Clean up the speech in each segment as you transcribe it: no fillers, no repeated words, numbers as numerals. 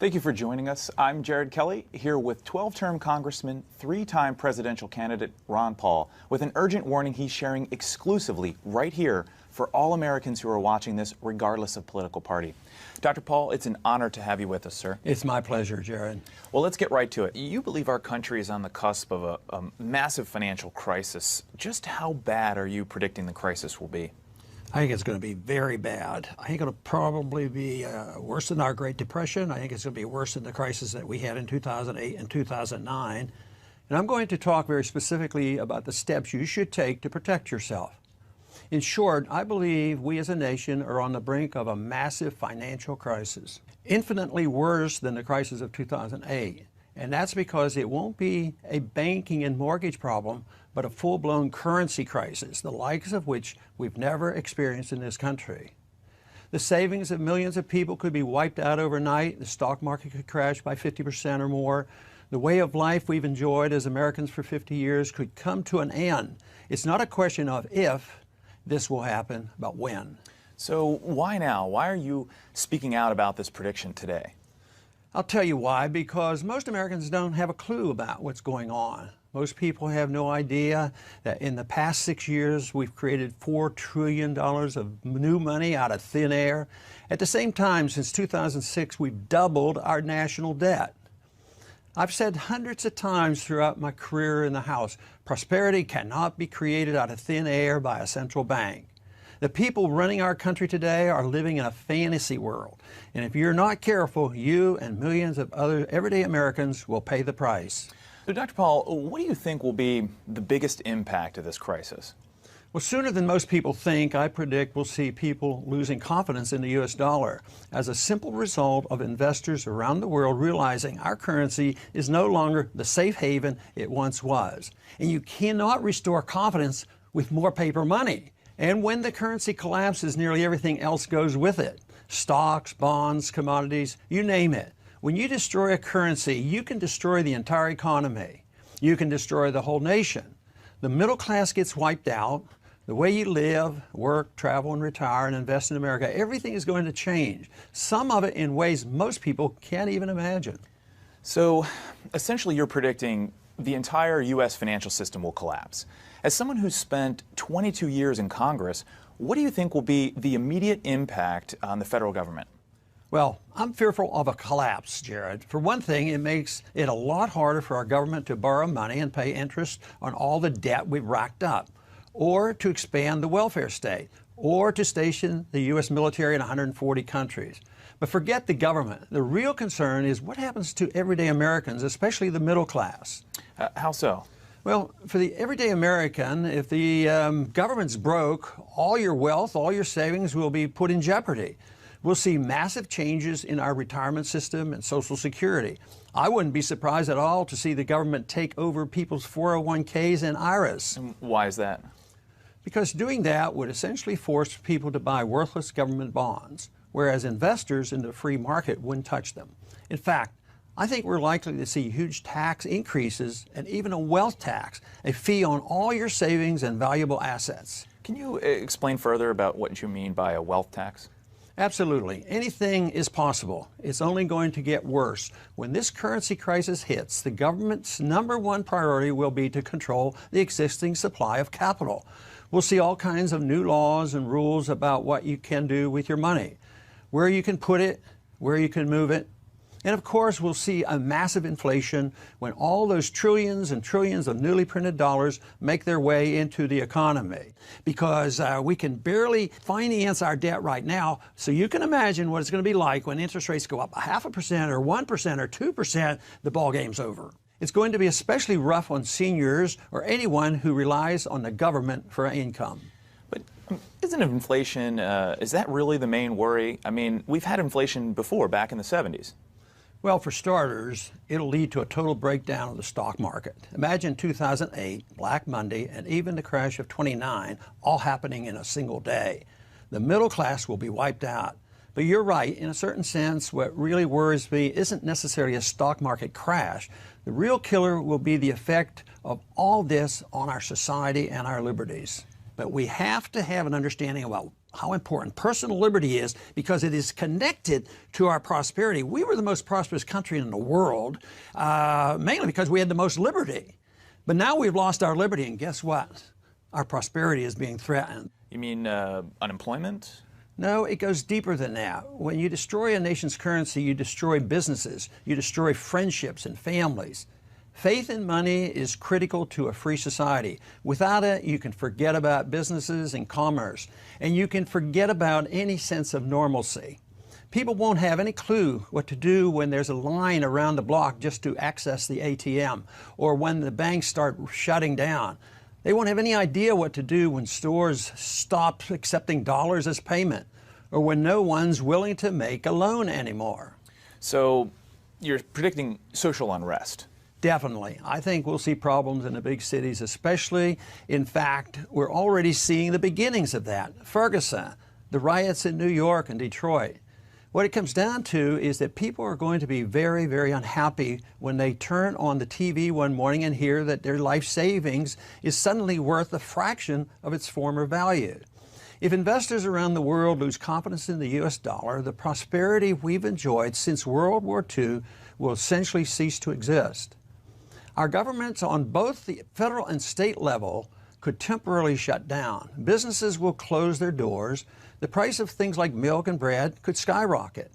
Thank you for joining us. I'm Jared Kelly, here with 12-term Congressman, 3-time presidential candidate Ron Paul, with an urgent warning he's sharing exclusively right here for all Americans who are watching this, regardless of political party. Dr. Paul, it's an honor to have you with us, sir. It's my pleasure, Jared. Well, let's get right to it. You believe our country is on the cusp of a massive financial crisis. Just how bad are you predicting the crisis will be? I think it's going to be very bad. I think it'll probably be worse than our Great Depression. I think it's going to be worse than the crisis that we had in 2008 and 2009. And I'm going to talk very specifically about the steps you should take to protect yourself. In short, I believe we as a nation are on the brink of a massive financial crisis, infinitely worse than the crisis of 2008. And that's because it won't be a banking and mortgage problem, but a full-blown currency crisis, the likes of which we've never experienced in this country. The savings of millions of people could be wiped out overnight. The stock market could crash by 50% or more. The way of life we've enjoyed as Americans for 50 years could come to an end. It's not a question of if this will happen, but when. So why now? Why are you speaking out about this prediction today? I'll tell you why, because most Americans don't have a clue about what's going on. Most people have no idea that in the past 6 years, we've created $4 trillion of new money out of thin air. At the same time, since 2006, we've doubled our national debt. I've said hundreds of times throughout my career in the House, prosperity cannot be created out of thin air by a central bank. The people running our country today are living in a fantasy world. And if you're not careful, you and millions of other everyday Americans will pay the price. So, Dr. Paul, what do you think will be the biggest impact of this crisis? Well, sooner than most people think, I predict we'll see people losing confidence in the U.S. dollar as a simple result of investors around the world realizing our currency is no longer the safe haven it once was. And you cannot restore confidence with more paper money. And when the currency collapses, nearly everything else goes with it. Stocks, bonds, commodities, you name it. When you destroy a currency, you can destroy the entire economy. You can destroy the whole nation. The middle class gets wiped out. The way you live, work, travel, and retire and invest in America, everything is going to change. Some of it in ways most people can't even imagine. So, essentially, you're predicting the entire U.S. financial system will collapse. As someone who's spent 22 years in Congress, what do you think will be the immediate impact on the federal government? Well, I'm fearful of a collapse, Jared. For one thing, it makes it a lot harder for our government to borrow money and pay interest on all the debt we've racked up, or to expand the welfare state, or to station the U.S. military in 140 countries. But forget the government. The real concern is what happens to everyday Americans, especially the middle class. How so? Well, for the everyday American, if the government's broke, all your wealth, all your savings will be put in jeopardy. We'll see massive changes in our retirement system and Social Security. I wouldn't be surprised at all to see the government take over people's 401ks and IRAs. Why is that? Because doing that would essentially force people to buy worthless government bonds, whereas investors in the free market wouldn't touch them. In fact, I think we're likely to see huge tax increases and even a wealth tax, a fee on all your savings and valuable assets. Can you explain further about what you mean by a wealth tax? Absolutely. Anything is possible. It's only going to get worse. When this currency crisis hits, the government's #1 priority will be to control the existing supply of capital. We'll see all kinds of new laws and rules about what you can do with your money, where you can put it, where you can move it. And of course, we'll see a massive inflation when all those trillions and trillions of newly printed dollars make their way into the economy. Because we can barely finance our debt right now, so you can imagine what it's going to be like when interest rates go up 0.5% or 1% or 2%, the ball game's over. It's going to be especially rough on seniors or anyone who relies on the government for income. But isn't inflation, is that really the main worry? I mean, we've had inflation before, back in the 70s. Well, for starters, it'll lead to a total breakdown of the stock market. Imagine 2008, Black Monday, and even the crash of '29 all happening in a single day. The middle class will be wiped out. But you're right, in a certain sense, what really worries me isn't necessarily a stock market crash. The real killer will be the effect of all this on our society and our liberties. But we have to have an understanding about how important personal liberty is because it is connected to our prosperity. We were the most prosperous country in the world, mainly because we had the most liberty. But now we've lost our liberty, and guess what? Our prosperity is being threatened. You mean unemployment? No, it goes deeper than that. When you destroy a nation's currency, you destroy businesses, you destroy friendships and families. Faith in money is critical to a free society. Without it, you can forget about businesses and commerce, and you can forget about any sense of normalcy. People won't have any clue what to do when there's a line around the block just to access the ATM, or when the banks start shutting down. They won't have any idea what to do when stores stop accepting dollars as payment, or when no one's willing to make a loan anymore. So you're predicting social unrest? Definitely. I think we'll see problems in the big cities especially. In fact, we're already seeing the beginnings of that. Ferguson, the riots in New York and Detroit. What it comes down to is that people are going to be very, very unhappy when they turn on the TV one morning and hear that their life savings is suddenly worth a fraction of its former value. If investors around the world lose confidence in the U.S. dollar, the prosperity we've enjoyed since World War II will essentially cease to exist. Our governments on both the federal and state level could temporarily shut down. Businesses will close their doors. The price of things like milk and bread could skyrocket.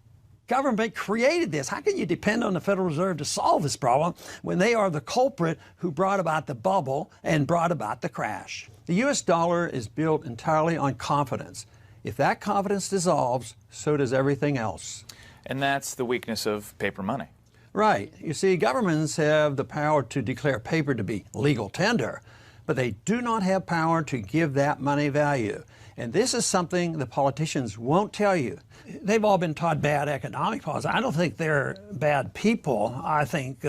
Government created this. How can you depend on the Federal Reserve to solve this problem when they are the culprit who brought about the bubble and brought about the crash? The U.S. dollar is built entirely on confidence. If that confidence dissolves, so does everything else. And that's the weakness of paper money. Right. You see, governments have the power to declare paper to be legal tender, but they do not have power to give that money value. And this is something the politicians won't tell you. They've all been taught bad economic policy. I don't think they're bad people. I think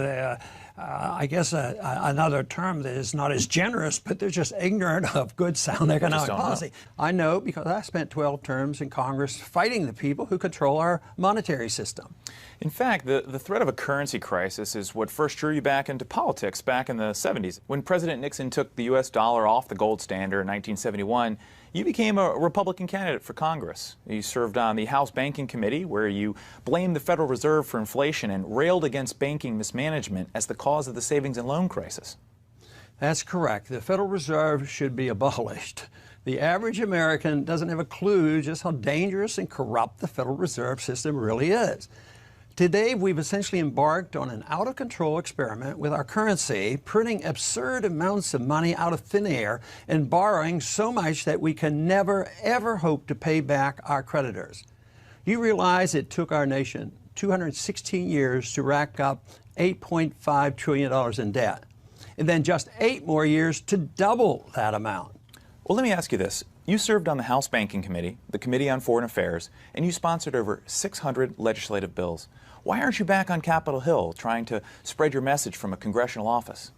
another term that is not as generous, but they're just ignorant of good, sound economic policy. I know because I spent 12 terms in Congress fighting the people who control our monetary system. In fact, the threat of a currency crisis is what first drew you back into politics back in the 70s. When President Nixon took the U.S. dollar off the gold standard in 1971, you became a Republican candidate for Congress. You served on the House Banking Committee, where you blamed the Federal Reserve for inflation and railed against banking mismanagement as the cause of the savings and loan crisis. That's correct. The Federal Reserve should be abolished. The average American doesn't have a clue just how dangerous and corrupt the Federal Reserve System really is. Today, we've essentially embarked on an out-of-control experiment with our currency, printing absurd amounts of money out of thin air and borrowing so much that we can never, ever hope to pay back our creditors. You realize it took our nation 216 years to rack up $8.5 trillion in debt, and then just 8 more years to double that amount. Well, let me ask you this. You served on the House Banking Committee, the Committee on Foreign Affairs, and you sponsored over 600 legislative bills. Why aren't you back on Capitol Hill trying to spread your message from a congressional office?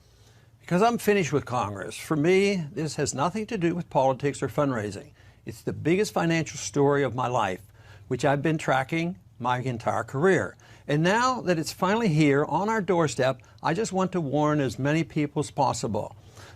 Because I'm finished with Congress. For me, this has nothing to do with politics or fundraising. It's the biggest financial story of my life, which I've been tracking my entire career. And now that it's finally here on our doorstep, I just want to warn as many people as possible.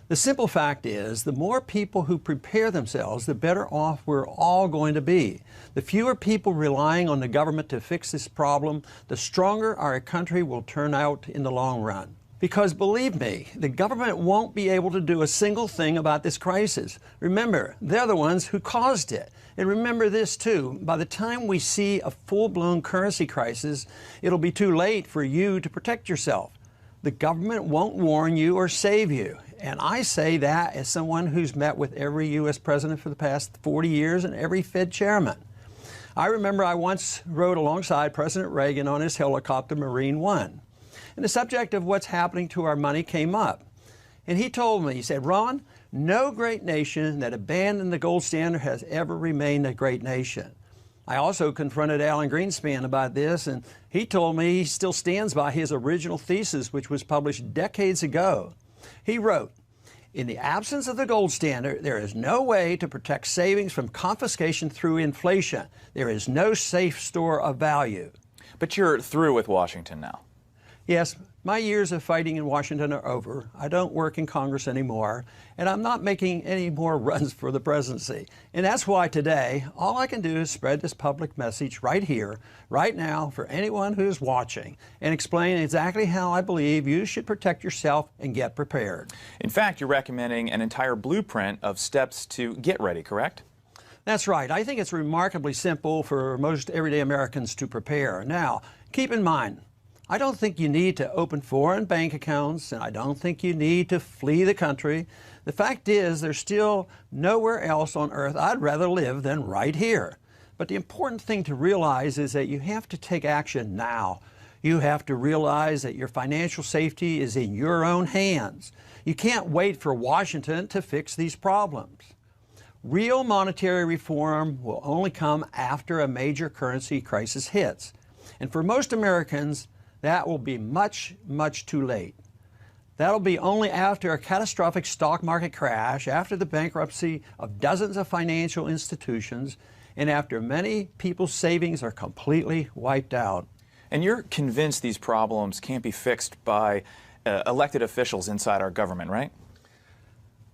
The simple fact is, the more people who prepare themselves, the better off we're all going to be. The fewer people relying on the government to fix this problem, the stronger our country will turn out in the long run. Because believe me, the government won't be able to do a single thing about this crisis. Remember, they're the ones who caused it. And remember this too, by the time we see a full-blown currency crisis, it'll be too late for you to protect yourself. The government won't warn you or save you. And I say that as someone who's met with every U.S. president for the past 40 years and every Fed chairman. I remember I once rode alongside President Reagan on his helicopter Marine One. And the subject of what's happening to our money came up. And he told me, he said, "Ron, no great nation that abandoned the gold standard has ever remained a great nation." I also confronted Alan Greenspan about this, and he told me he still stands by his original thesis, which was published decades ago. He wrote, "In the absence of the gold standard, there is no way to protect savings from confiscation through inflation. There is no safe store of value." But you're through with Washington now. Yes, my years of fighting in Washington are over. I don't work in Congress anymore, and I'm not making any more runs for the presidency. And that's why today, all I can do is spread this public message right here, right now, for anyone who's watching, and explain exactly how I believe you should protect yourself and get prepared. In fact, you're recommending an entire blueprint of steps to get ready, correct? That's right. I think it's remarkably simple for most everyday Americans to prepare. Now, keep in mind, I don't think you need to open foreign bank accounts, and I don't think you need to flee the country. The fact is, there's still nowhere else on earth I'd rather live than right here. But the important thing to realize is that you have to take action now. You have to realize that your financial safety is in your own hands. You can't wait for Washington to fix these problems. Real monetary reform will only come after a major currency crisis hits. And for most Americans, that will be much, much too late. That'll be only after a catastrophic stock market crash, after the bankruptcy of dozens of financial institutions, and after many people's savings are completely wiped out. And you're convinced these problems can't be fixed by elected officials inside our government, right?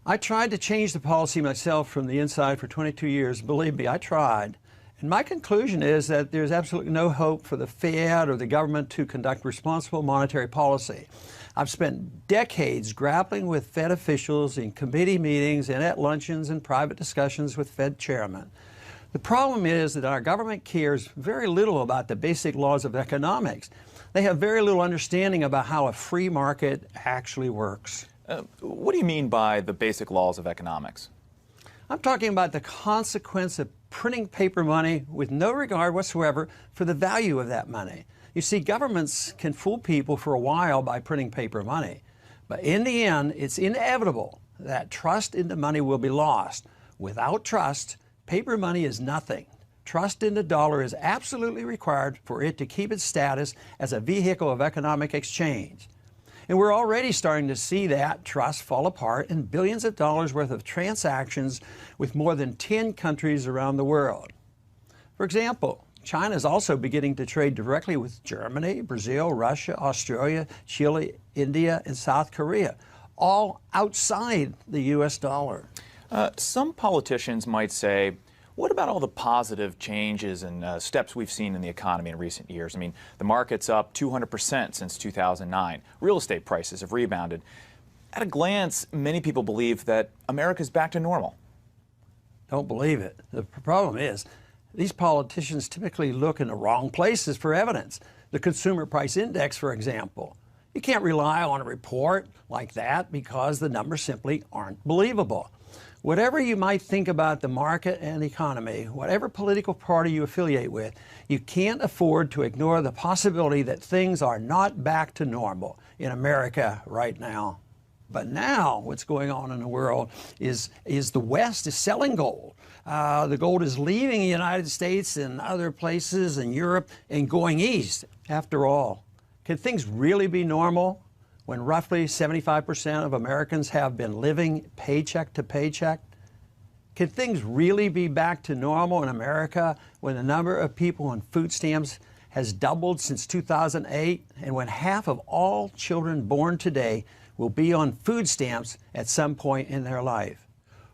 I tried to change the policy myself from the inside for 22 years. Believe me, I tried. And my conclusion is that there's absolutely no hope for the Fed or the government to conduct responsible monetary policy. I've spent decades grappling with Fed officials in committee meetings and at luncheons and private discussions with Fed chairmen. The problem is that our government cares very little about the basic laws of economics. They have very little understanding about how a free market actually works. What do you mean by the basic laws of economics? I'm talking about the consequence of printing paper money with no regard whatsoever for the value of that money. You see, governments can fool people for a while by printing paper money, but in the end, it's inevitable that trust in the money will be lost. Without trust, paper money is nothing. Trust in the dollar is absolutely required for it to keep its status as a vehicle of economic exchange. And we're already starting to see that trust fall apart in billions of dollars worth of transactions with more than 10 countries around the world. For example, China is also beginning to trade directly with Germany, Brazil, Russia, Australia, Chile, India, and South Korea, all outside the U.S. dollar. Some politicians might say, what about all the positive changes and steps we've seen in the economy in recent years? I mean, the market's up 200% since 2009. Real estate prices have rebounded. At a glance, many people believe that America's back to normal. Don't believe it. The problem is, these politicians typically look in the wrong places for evidence. The Consumer Price Index, for example. You can't rely on a report like that because the numbers simply aren't believable. Whatever you might think about the market and economy, whatever political party you affiliate with, you can't afford to ignore the possibility that things are not back to normal in America right now. But now what's going on in the world is the West is selling gold. The gold is leaving the United States and other places in Europe and going east. After all, can things really be normal when roughly 75% of Americans have been living paycheck to paycheck? Can things really be back to normal in America when the number of people on food stamps has doubled since 2008 and when half of all children born today will be on food stamps at some point in their life?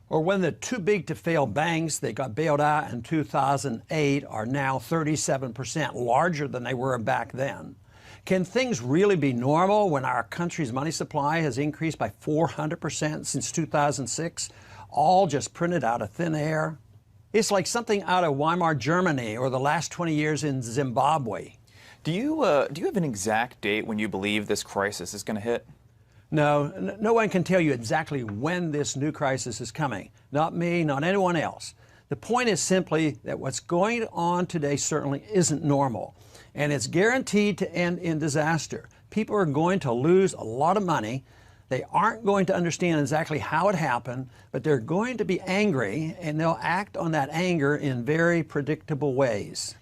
Or when the too big to fail banks that got bailed out in 2008 are now 37% larger than they were back then? Can things really be normal when our country's money supply has increased by 400% since 2006, all just printed out of thin air? It's like something out of Weimar Germany or the last 20 years in Zimbabwe. Do you have an exact date when you believe this crisis is going to hit? No, no one can tell you exactly when this new crisis is coming. Not me, not anyone else. The point is simply that what's going on today certainly isn't normal. And it's guaranteed to end in disaster. People are going to lose a lot of money. They aren't going to understand exactly how it happened, but they're going to be angry, and they'll act on that anger in very predictable ways.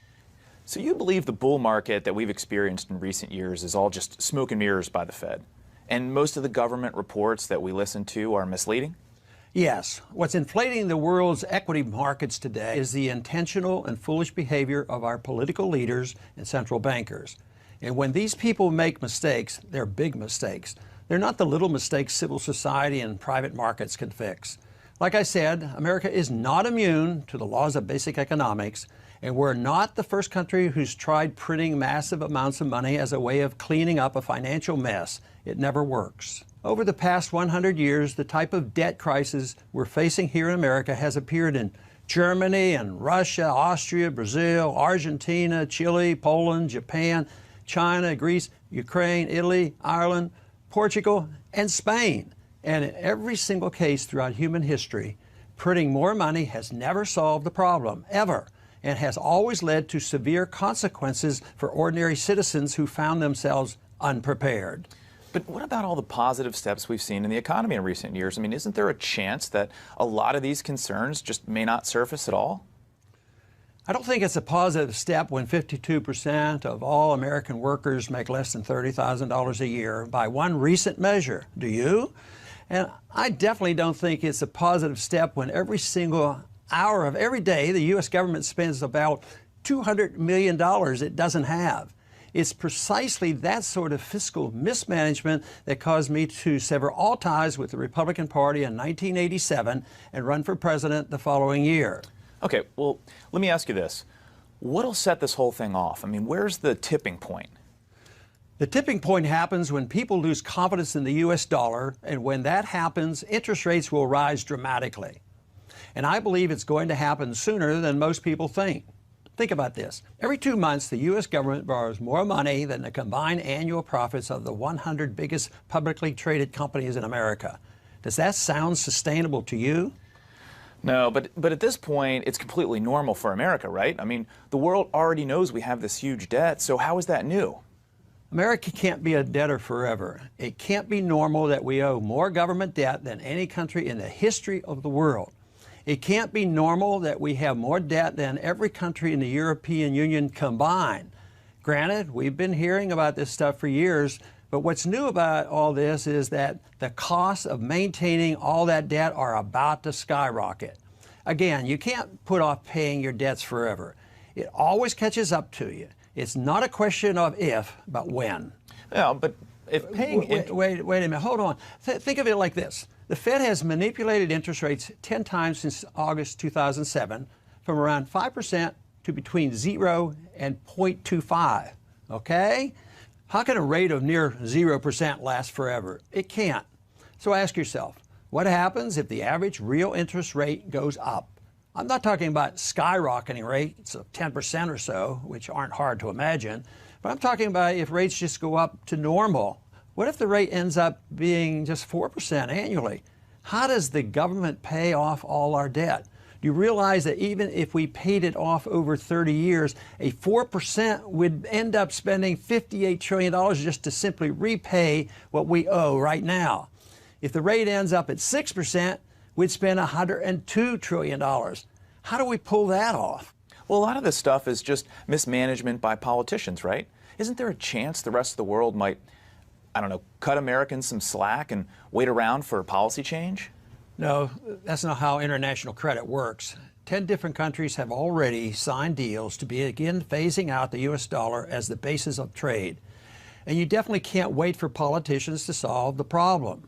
So you believe the bull market that we've experienced in recent years is all just smoke and mirrors by the Fed? And most of the government reports that we listen to are misleading? Yes. What's inflating the world's equity markets today is the intentional and foolish behavior of our political leaders and central bankers. And when these people make mistakes, they're big mistakes. They're not the little mistakes civil society and private markets can fix. Like I said, America is not immune to the laws of basic economics, and we're not the first country who's tried printing massive amounts of money as a way of cleaning up a financial mess. It never works. Over the past 100 years, the type of debt crisis we're facing here in America has appeared in Germany and Russia, Austria, Brazil, Argentina, Chile, Poland, Japan, China, Greece, Ukraine, Italy, Ireland, Portugal, and Spain. And in every single case throughout human history, printing more money has never solved the problem, ever, and has always led to severe consequences for ordinary citizens who found themselves unprepared. But what about all the positive steps we've seen in the economy in recent years? I mean, isn't there a chance that a lot of these concerns just may not surface at all? I don't think it's a positive step when 52% of all American workers make less than $30,000 a year by one recent measure. Do you? And I definitely don't think it's a positive step when every single hour of every day the U.S. government spends about $200 million it doesn't have. It's precisely that sort of fiscal mismanagement that caused me to sever all ties with the Republican Party in 1987 and run for president the following year. Okay, well, let me ask you this. What'll set this whole thing off? I mean, where's the tipping point? The tipping point happens when people lose confidence in the U.S. dollar, and when that happens, interest rates will rise dramatically. And I believe it's going to happen sooner than most people think. Think about this. Every 2 months, the U.S. government borrows more money than the combined annual profits of the 100 biggest publicly traded companies in America. Does that sound sustainable to you? No, but at this point, it's completely normal for America, right? I mean, the world already knows we have this huge debt, so how is that new? America can't be a debtor forever. It can't be normal that we owe more government debt than any country in the history of the world. It can't be normal that we have more debt than every country in the European Union combined. Granted, we've been hearing about this stuff for years, but what's new about all this is that the costs of maintaining all that debt are about to skyrocket. Again, you can't put off paying your debts forever. It always catches up to you. It's not a question of if, but when. Yeah, but if paying... Wait a minute, hold on. Think of it like this. The Fed has manipulated interest rates 10 times since August 2007, from around 5% to between 0 and 0.25, okay? How can a rate of near 0% last forever? It can't. So ask yourself, what happens if the average real interest rate goes up? I'm not talking about skyrocketing rates of 10% or so, which aren't hard to imagine, but I'm talking about if rates just go up to normal. What if the rate ends up being just 4% annually? How does the government pay off all our debt? Do you realize that even if we paid it off over 30 years, a 4% would end up spending $58 trillion just to simply repay what we owe right now? If the rate ends up at 6%, we'd spend $102 trillion. How do we pull that off? Well, a lot of this stuff is just mismanagement by politicians, right? Isn't there a chance the rest of the world might, I don't know, cut Americans some slack and wait around for policy change? No, that's not how international credit works. 10 different countries have already signed deals to begin phasing out the U.S. dollar as the basis of trade. And you definitely can't wait for politicians to solve the problem.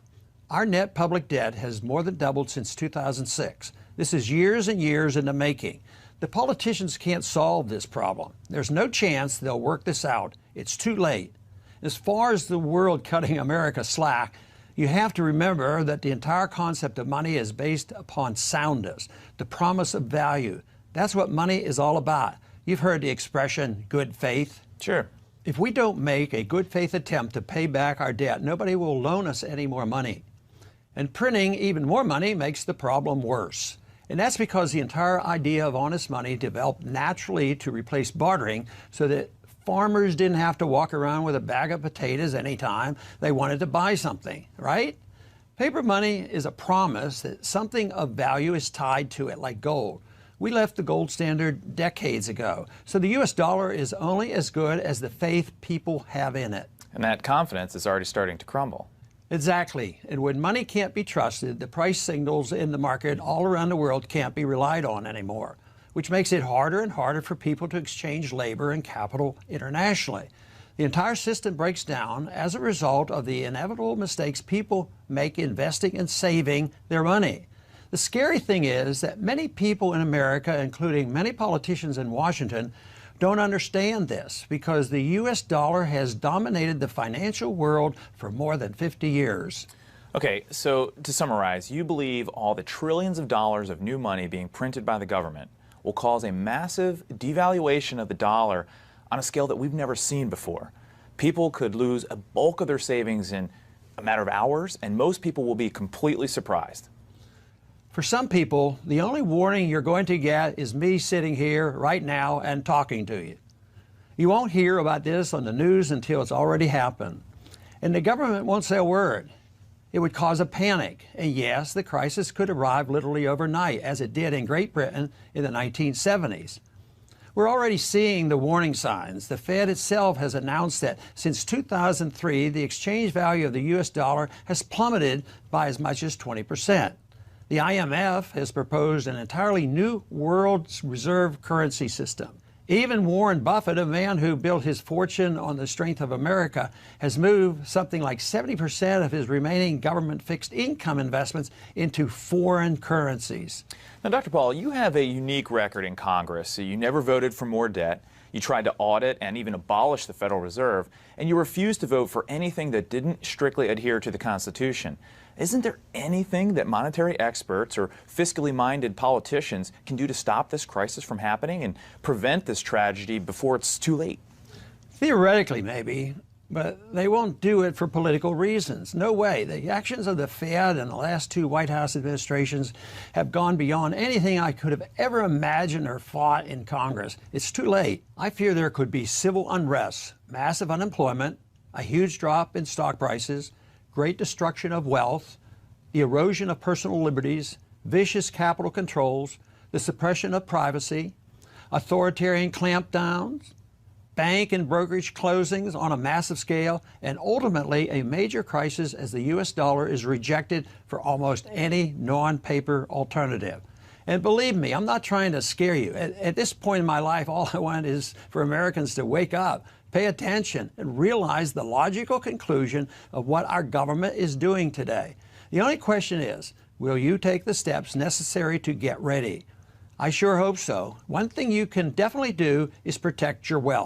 Our net public debt has more than doubled since 2006. This is years and years in the making. The politicians can't solve this problem. There's no chance they'll work this out. It's too late. As far as the world cutting America slack, you have to remember that the entire concept of money is based upon soundness, the promise of value. That's what money is all about. You've heard the expression, good faith. Sure. If we don't make a good faith attempt to pay back our debt, nobody will loan us any more money. And printing even more money makes the problem worse. And that's because the entire idea of honest money developed naturally to replace bartering so that farmers didn't have to walk around with a bag of potatoes anytime they wanted to buy something, right? Paper money is a promise that something of value is tied to it, like gold. We left the gold standard decades ago, so the U.S. dollar is only as good as the faith people have in it. And that confidence is already starting to crumble. Exactly. And when money can't be trusted, the price signals in the market all around the world can't be relied on anymore, which makes it harder and harder for people to exchange labor and capital internationally. The entire system breaks down as a result of the inevitable mistakes people make investing and saving their money. The scary thing is that many people in America, including many politicians in Washington, don't understand this because the U.S. dollar has dominated the financial world for more than 50 years. Okay, so to summarize, you believe all the trillions of dollars of new money being printed by the government will cause a massive devaluation of the dollar on a scale that we've never seen before. People could lose a bulk of their savings in a matter of hours, and most people will be completely surprised. For some people, the only warning you're going to get is me sitting here right now and talking to you. You won't hear about this on the news until it's already happened. And the government won't say a word. It would cause a panic. And yes, the crisis could arrive literally overnight, as it did in Great Britain in the 1970s. We're already seeing the warning signs. The Fed itself has announced that since 2003, the exchange value of the U.S. dollar has plummeted by as much as 20%. The IMF has proposed an entirely new world reserve currency system. Even Warren Buffett, a man who built his fortune on the strength of America, has moved something like 70% of his remaining government fixed income investments into foreign currencies. Now, Dr. Paul, you have a unique record in Congress. You never voted for more debt. You tried to audit and even abolish the Federal Reserve, and you refused to vote for anything that didn't strictly adhere to the Constitution. Isn't there anything that monetary experts or fiscally minded politicians can do to stop this crisis from happening and prevent this tragedy before it's too late? Theoretically, maybe, but they won't do it for political reasons. No way. The actions of the Fed and the last two White House administrations have gone beyond anything I could have ever imagined or fought in Congress. It's too late. I fear there could be civil unrest, massive unemployment, a huge drop in stock prices, great destruction of wealth, the erosion of personal liberties, vicious capital controls, the suppression of privacy, authoritarian clampdowns, bank and brokerage closings on a massive scale, and ultimately a major crisis as the U.S. dollar is rejected for almost any non-paper alternative. And believe me, I'm not trying to scare you. At this point in my life, all I want is for Americans to wake up, pay attention, and realize the logical conclusion of what our government is doing today. The only question is, will you take the steps necessary to get ready? I sure hope so. One thing you can definitely do is protect your wealth.